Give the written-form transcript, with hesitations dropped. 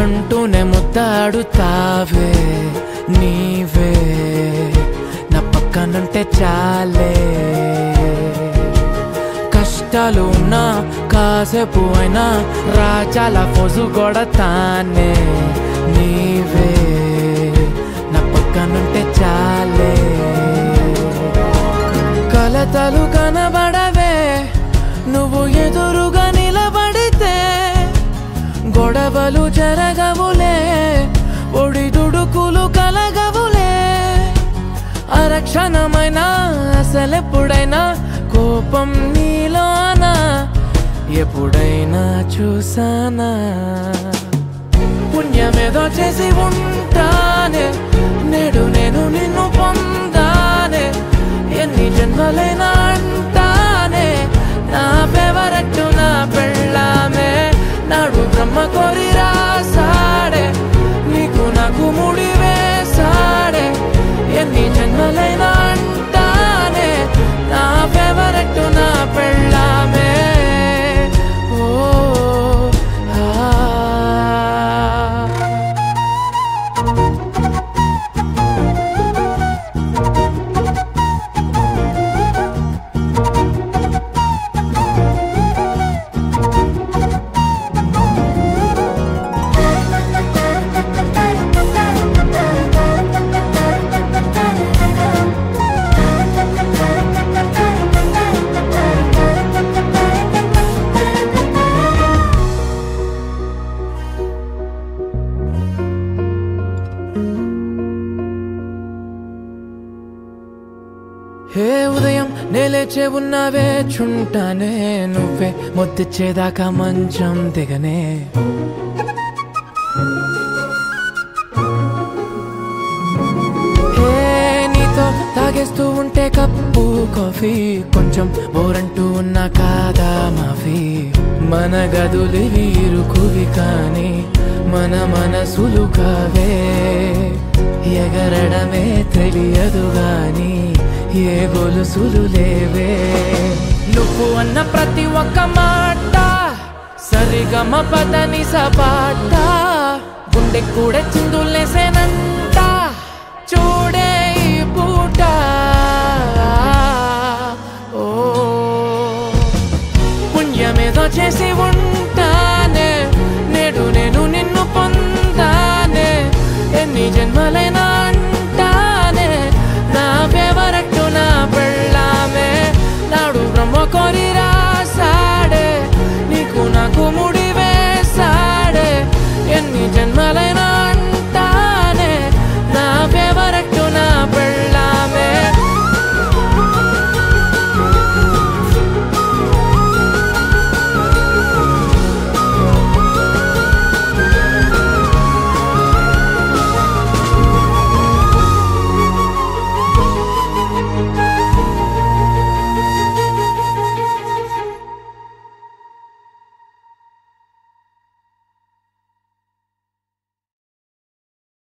అంటూనే ముద్దాడుతావే నీవే నా పక్కనుంటే చాలే కష్టాలు ఉన్నా కాసేపు అయినా రాజాల ఫోజు కొడతానే నీవే నా పక్కనుంటే చాలే కలతలు కనబడవే నువ్వు ఎదురుగా నిలబడితే గొడవలు జరగవులే ఒడిదుడుకులు కలగవులే అరక్షణమైనా అసలెప్పుడైనా కోపం నీలోనా ఎప్పుడైనా చూసానా పుణ్యమేదో చేసి ఉంటానే నేడు నేను నిన్ను పొందానే ఎన్ని జన్మలైనా అంటానే నా ఫేవరెట్ నా పెళ్ళామే నాడు బ్రహ్మ కోరి రాసాడే నీకు నాకు ముడి వేసాడే ఎన్ని జన్మలైనా అంటానే నా ఫేవరెట్ నా పెళ్ళామే ఓ హే ఉదయం నేలేచే ఉన్నావే చుంటానే నువ్వే ముద్దిచ్చేదాకా మంచం దిగనే హే నీతో తాగేస్తూ ఉంటే కప్పు కాఫీ కొంచెం బోరంటూ ఉన్నా కాదా మాఫీ మన గదులివి ఇరుకువి కానీ మన మనసులు కావే ఎగరడమే తెలియదు గాని ఏ గొలుసులు లేవే నువ్వు అన్న ప్రతి ఒక్క మాట సరిగమ పదని సపాట గుండె కూడా చిందులేసేనన్న